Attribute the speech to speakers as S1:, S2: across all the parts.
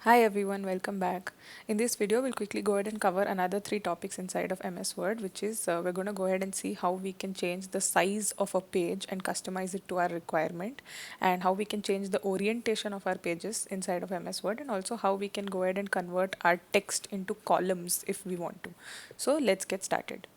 S1: Hi everyone, welcome back. In this video, we'll quickly go ahead and cover another three topics inside of MS Word, which is we're going to go ahead and see how we can change the size of a page and customize it to our requirement, and how we can change the orientation of our pages inside of MS Word, and also how we can go ahead and convert our text into columns if we want to. So let's get started.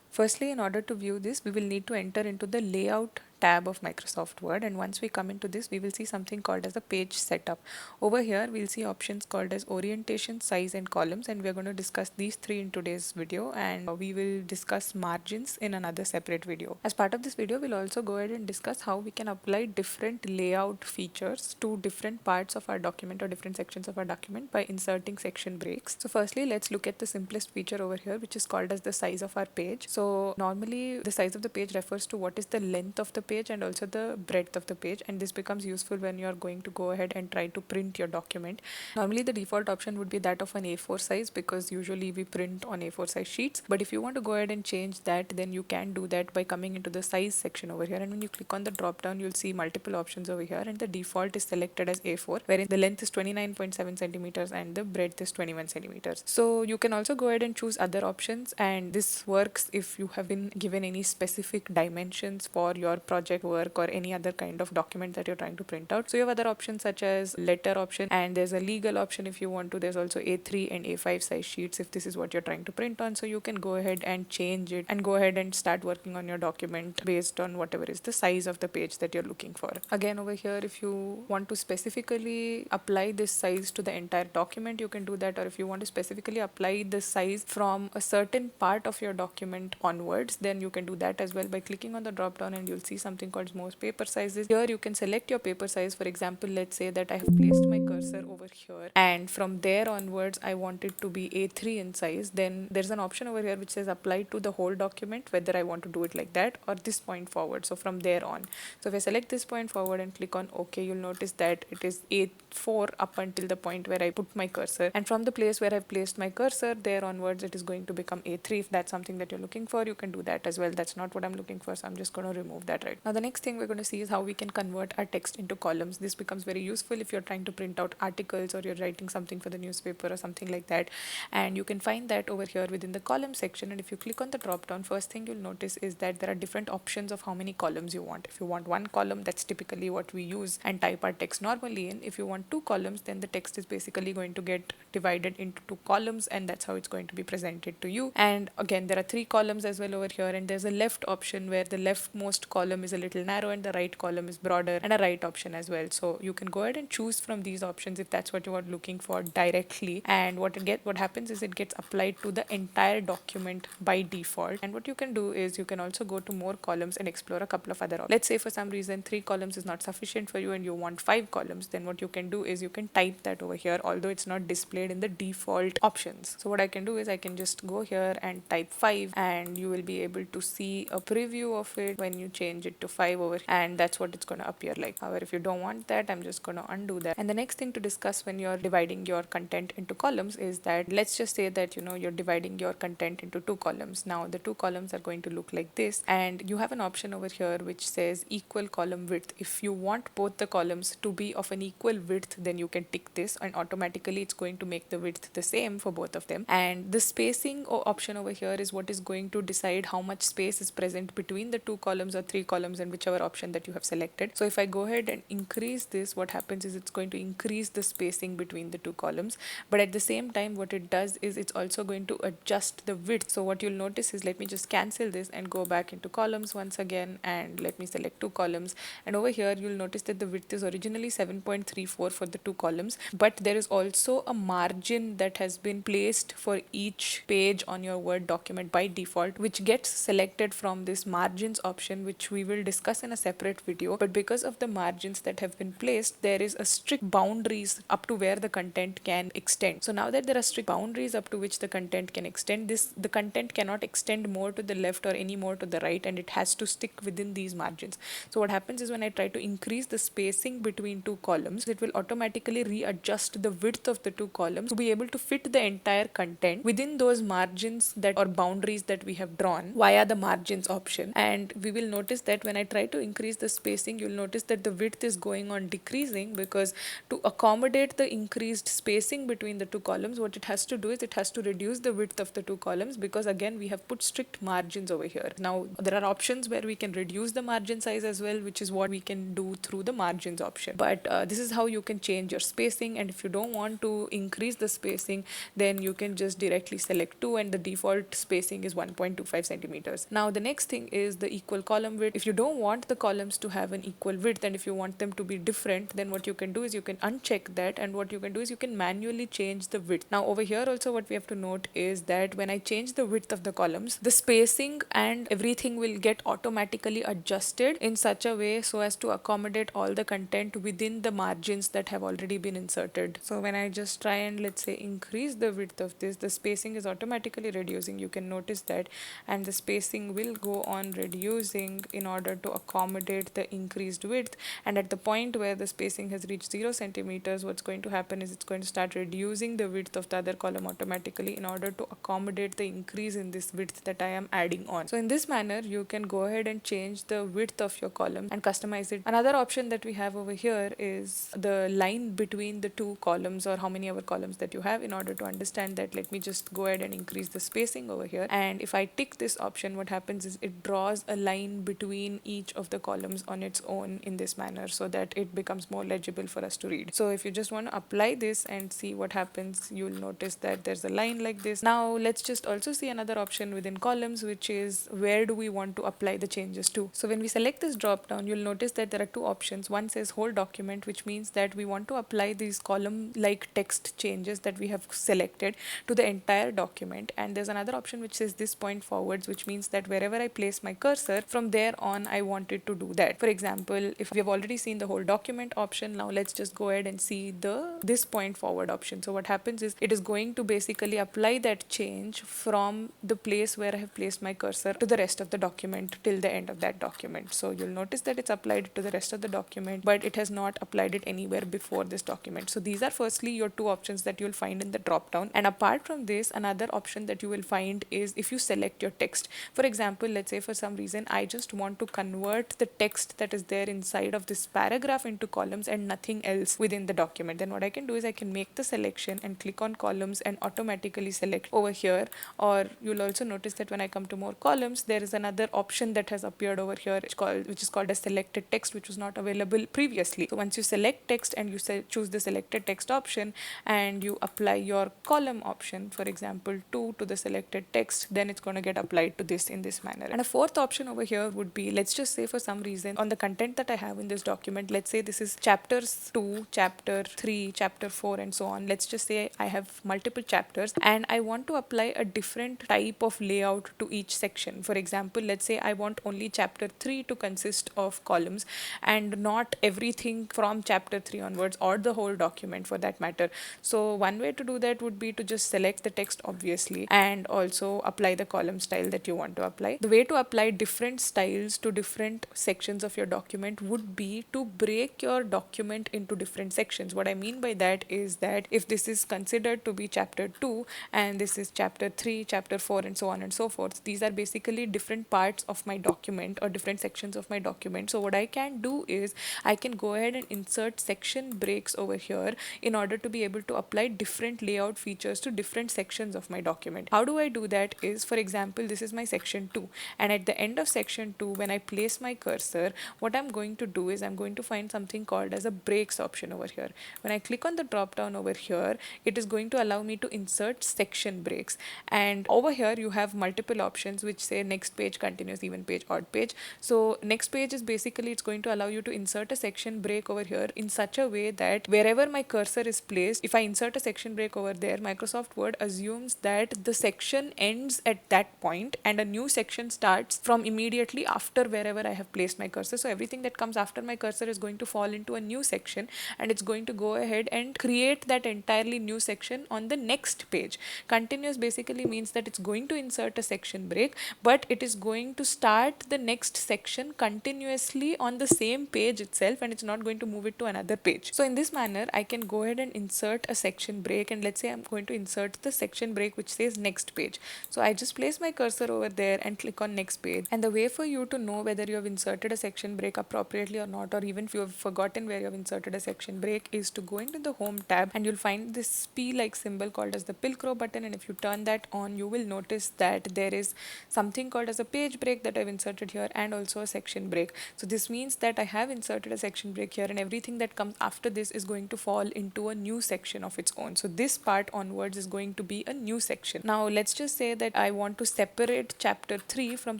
S1: Firstly, in order to view this, we will need to enter into the layout tab of Microsoft Word, and once we come into this, we will see something called as a page setup. Over here we'll see options called as orientation, size and columns, and we're going to discuss these three in today's video, and we will discuss margins in another separate video. As part of this video, we'll also go ahead and discuss how we can apply different layout features to different parts of our document or different sections of our document by inserting section breaks. So firstly, let's look at the simplest feature over here, which is called as the size of our page. So normally the size of the page refers to what is the length of the page and also the breadth of the page, and this becomes useful when you are going to go ahead and try to print your document. Normally the default option would be that of an A4 size, because usually we print on A4 size sheets, but if you want to go ahead and change that, then you can do that by coming into the size section over here, and when you click on the drop down, you'll see multiple options over here, and the default is selected as A4, wherein the length is 29.7 centimeters and the breadth is 21 centimeters. So you can also go ahead and choose other options, and this works if you have been given any specific dimensions for your project work or any other kind of document that you're trying to print out. So you have other options such as letter option, and there's a legal option if you want to. There's also A3 and A5 size sheets if this is what you're trying to print on. So you can go ahead and change it and go ahead and start working on your document based on whatever is the size of the page that you're looking for. Again, over here, if you want to specifically apply this size to the entire document, you can do that, or if you want to specifically apply the size from a certain part of your document onwards, then you can do that as well by clicking on the drop down, and you'll see something called most paper sizes. Here you can select your paper size. For example, let's say that I have placed my cursor over here, and from there onwards I want it to be A3 in size. Then there's an option over here which says apply to the whole document, whether I want to do it like that or this point forward, so from there on. So if I select this point forward and click on OK, you'll notice that it is A4 up until the point where I put my cursor, and from the place where I've placed my cursor, there onwards it is going to become A3. If that's something that you're looking for, you can do that as well. That's not what I'm looking for, so I'm just going to remove that right now. The next thing we're going to see is how we can convert our text into columns. This becomes very useful if you're trying to print out articles or you're writing something for the newspaper or something like that, and you can find that over here within the column section. And if you click on the drop down, first thing you'll notice is that there are different options of how many columns you want. If you want one column, that's typically what we use and type our text normally in. If you want two columns, then the text is basically going to get divided into two columns, and that's how it's going to be presented to you. And again, there are three columns as well over here, and there's a left option where the leftmost column is a little narrow and the right column is broader, and a right option as well. So you can go ahead and choose from these options if that's what you are looking for directly, and what happens is it gets applied to the entire document by default. And what you can do is you can also go to more columns and explore a couple of other options. Let's say for some reason three columns is not sufficient for you and you want five columns, then what you can do is you can type that over here, although it's not displayed in the default options. So what I can do is I can just go here and type 5, and you will be able to see a preview of it when you change it to 5 over here, and that's what it's going to appear like. However, if you don't want that, I'm just going to undo that. And the next thing to discuss when you're dividing your content into columns is that, let's just say that you're dividing your content into two columns. Now the two columns are going to look like this, and you have an option over here which says equal column width. If you want both the columns to be of an equal width, then you can tick this, and automatically it's going to make the width the same for both of them. And the spacing option over here is what is going to decide how much space is present between the two columns or three columns, and whichever option that you have selected. So if I go ahead and increase this, what happens is it's going to increase the spacing between the two columns, but at the same time what it does is it's also going to adjust the width. So what you'll notice is, let me just cancel this and go back into columns once again, and let me select two columns, and over here you'll notice that the width is originally 7.34 for the two columns, but there is also a margin that has been placed for each page on your Word document by default, which gets selected from this margins option, which we will discuss in a separate video. But because of the margins that have been placed, there is a strict boundaries up to where the content can extend. So now that there are strict boundaries up to which the content can extend, the content cannot extend more to the left or any more to the right, and it has to stick within these margins. So what happens is when I try to increase the spacing between two columns, it will automatically readjust the width of the two columns to be able to fit the entire content within those margins that or boundaries that we have drawn via the margins option. And we will notice that that when I try to increase the spacing, you'll notice that the width is going on decreasing, because to accommodate the increased spacing between the two columns, what it has to do is it has to reduce the width of the two columns, because again we have put strict margins over here. Now there are options where we can reduce the margin size as well, which is what we can do through the margins option. But this is how you can change your spacing, and if you don't want to increase the spacing, then you can just directly select 2, and the default spacing is 1.25 centimeters. Now the next thing is the equal column width. If you don't want the columns to have an equal width, and if you want them to be different, then what you can do is you can uncheck that, and what you can do is you can manually change the width. Now over here also what we have to note is that when I change the width of the columns, the spacing and everything will get automatically adjusted in such a way so as to accommodate all the content within the margins that have already been inserted. So when I just try and let's say increase the width of this, the spacing is automatically reducing. You can notice that, and the spacing will go on reducing in order to accommodate the increased width. And at the point where the spacing has reached 0 centimeters, what's going to happen is it's going to start reducing the width of the other column automatically in order to accommodate the increase in this width that I am adding on. So in this manner, you can go ahead and change the width of your column and customize it. Another option that we have over here is the line between the two columns, or how many other columns that you have. In order to understand that, let me just go ahead and increase the spacing over here, and if I tick this option, what happens is it draws a line between each of the columns on its own in this manner, so that it becomes more legible for us to read. So if you just want to apply this and see what happens, you'll notice that there's a line like this. Now let's just also see another option within columns, which is where do we want to apply the changes to. So when we select this drop down, you'll notice that there are two options. One says whole document, which means that we want to apply these column like text changes that we have selected to the entire document, and there's another option which says this point forwards, which means that wherever I place my cursor, from there on I wanted to do that. For example, if we have already seen the whole document option, now let's just go ahead and see the this point forward option. So what happens is it is going to basically apply that change from the place where I have placed my cursor to the rest of the document till the end of that document. So you'll notice that it's applied to the rest of the document, but it has not applied it anywhere before this document. So these are firstly your two options that you'll find in the drop down. And apart from this, another option that you will find is if you select your text. For example, let's say for some reason I just want to convert the text that is there inside of this paragraph into columns and nothing else within the document. Then what I can do is I can make the selection and click on columns and automatically select over here. Or you'll also notice that when I come to more columns, there is another option that has appeared over here which is called as selected text, which was not available previously. So once you select text and you choose the selected text option and you apply your column option, for example 2 to the selected text, then it's going to get applied to this in this manner. And a fourth option over here would be, let's just say for some reason on the content that I have in this document, let's say this is chapters 2, chapter 3, chapter 4 and so on. Let's just say I have multiple chapters and I want to apply a different type of layout to each section. For example, let's say I want only chapter 3 to consist of columns and not everything from chapter 3 onwards, or the whole document for that matter. So one way to do that would be to just select the text obviously and also apply the column style that you want to apply. The way to apply different styles to different sections of your document would be to break your document into different sections. What I mean by that is that if this is considered to be chapter 2 and this is chapter 3, chapter 4 and so on and so forth, these are basically different parts of my document or different sections of my document. So what I can do is I can go ahead and insert section breaks over here in order to be able to apply different layout features to different sections of my document. How do I do that is, for example, this is my section 2, and at the end of section 2, when I place my cursor, what I'm going to do is I'm going to find something called as a breaks option over here. When I click on the drop down over here, it is going to allow me to insert section breaks, and over here you have multiple options which say next page, continuous, even page, odd page. So next page is basically, it's going to allow you to insert a section break over here in such a way that wherever my cursor is placed, if I insert a section break over there, Microsoft Word assumes that the section ends at that point and a new section starts from immediately after wherever I have placed my cursor. So everything that comes after my cursor is going to fall into a new section, and it's going to go ahead and create that entirely new section on the next page. Continuous basically means that it's going to insert a section break, but it is going to start the next section continuously on the same page itself, and it's not going to move it to another page. So in this manner, I can go ahead and insert a section break, and let's say I'm going to insert the section break which says next page. So I just place my cursor over there and click on next page, and the way for you to know whether you have inserted a section break appropriately or not, or even if you have forgotten where you have inserted a section break, is to go into the home tab and you'll find this P like symbol called as the Pilcrow button, and if you turn that on, you will notice that there is something called as a page break that I've inserted here and also a section break. So this means that I have inserted a section break here, and everything that comes after this is going to fall into a new section of its own. So this part onwards is going to be a new section. Now let's just say that I want to separate chapter 3 from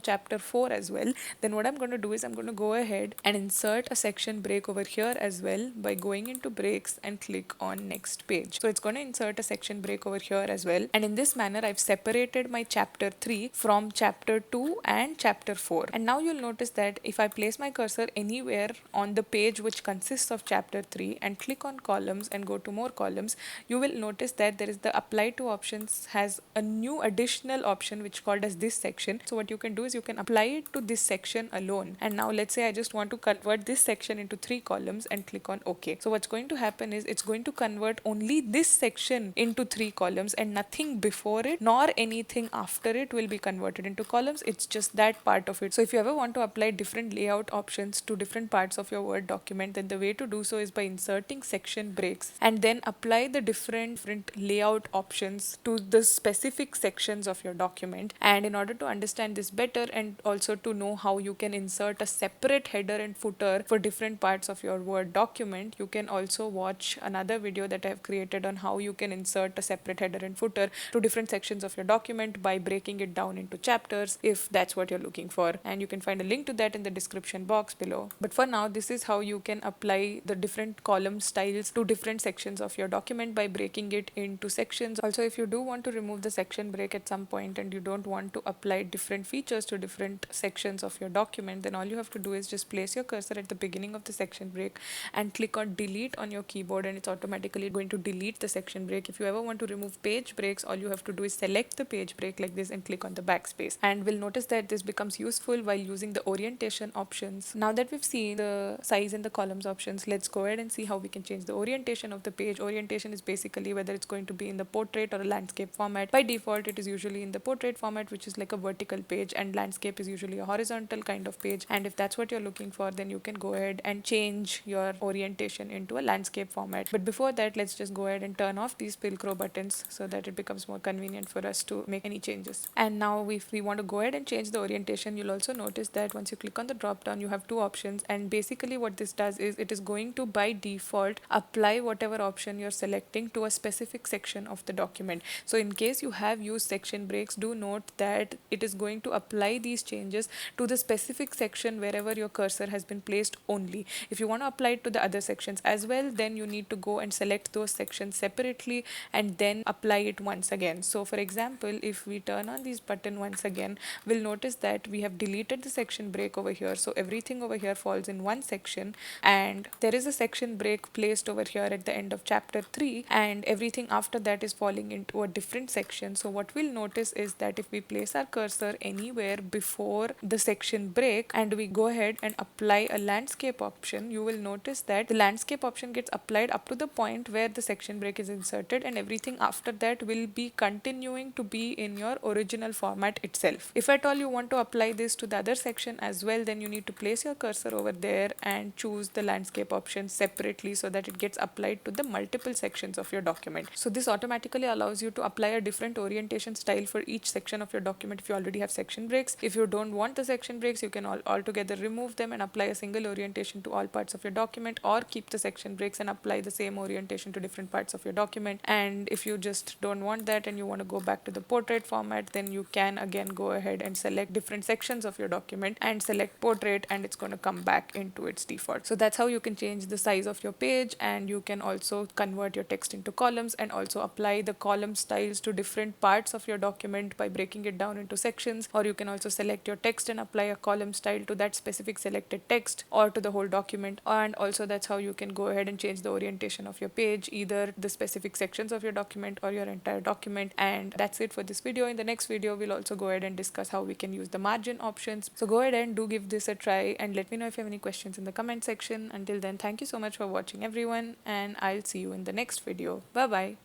S1: chapter 4 as well. Then what I'm going to do is I'm going to go ahead and insert a section break over here as well by going into breaks and click on next page. So it's going to insert a section break over here as well, and in this manner I've separated my chapter 3 from chapter 2 and chapter 4. And now you'll notice that if I place my cursor anywhere on the page which consists of chapter 3 and click on columns and go to more columns, you will notice that there is the apply to options has a new additional option which called as this section. So what you can do is you can apply it to this section alone. And now let's say I just want to convert this section into 3 columns and click on OK. So what's going to happen is it's going to convert only this section into 3 columns, and nothing before it nor anything after it will be converted into columns. It's just that part of it. So if you ever want to apply different layout options to different parts of your Word document, then the way to do so is by inserting section breaks and then apply the different layout options to the specific sections of your document. And in order to understand this better and also to know how you can insert a separate header and footer for different parts of your Word document, you can also watch another video that I have created on how you can insert a separate header and footer to different sections of your document by breaking it down into chapters, if that's what you're looking for. And you can find a link to that in the description box below. But for now, this is how you can apply the different column styles to different sections of your document by breaking it into sections. Also, if you do want to remove the section break at some point and you don't want to apply different features to different sections of your document, then all you have to do is just place your cursor at the beginning of the section break and click on delete on your keyboard, and it's automatically going to delete the section break. If you ever want to remove page breaks, all you have to do is select the page break like this and click on the backspace, and we'll notice that this becomes useful while using the orientation options. Now that we've seen the size and the columns options, let's go ahead and see how we can change the orientation of the page. Orientation is basically whether it's going to be in the portrait or a landscape format. By default, it is usually in the portrait format, which is like a vertical page, and landscape is usually a horizontal kind of page. And if that's what you're looking for, then you can go ahead and change your orientation into a landscape format. But before that, let's just go ahead and turn off these Pilcrow buttons so that it becomes more convenient for us to make any changes. And now if we want to go ahead and change the orientation, you'll also notice that once you click on the drop down, you have 2 options, and basically what this does is it is going to by default apply whatever option you're selecting to a specific section of the document. So in case you have used section breaks, do note that it is going to apply these changes to the specific section wherever your cursor has been placed only. If you want to apply it to the other sections as well, then you need to go and select those sections separately and then apply it once again. So for example, if we turn on this button once again, we'll notice that we have deleted the section break over here. So everything over here falls in one section, and there is a section break placed over here at the end of chapter 3, and everything after that is falling into a different section. So what we'll notice is that if we place our cursor anywhere before the section break and we go ahead and apply a landscape option, you will notice that the landscape option gets applied up to the point where the section break is inserted, and everything after that will be continuing to be in your original format itself. If at all you want to apply this to the other section as well, then you need to place your cursor over there and choose the landscape option separately so that it gets applied to the multiple sections of your document. So this automatically allows you to apply a different orientation style for each section of your document if you already have section breaks. If you don't want the section breaks, you can altogether remove them and apply a single orientation to all parts of your document, or keep the section breaks and apply the same orientation to different parts of your document. And if you just don't want that and you want to go back to the portrait format, then you can again go ahead and select different sections of your document and select portrait, and it's going to come back into its default. So that's how you can change the size of your page, and you can also convert your text into columns and also apply the column styles to different parts of your document by breaking it down into sections. Or you can also select your text and apply a column style to that specific selected text or to the whole document. And also that's how you can go ahead and change the orientation of your page, either the specific sections of your document or your entire document. And that's it for this video. In the next video, we'll also go ahead and discuss how we can use the margin options. So go ahead and do give this a try and let me know if you have any questions in the comment section. Until then, thank you so much for watching everyone, and I'll see you in the next video. Bye bye.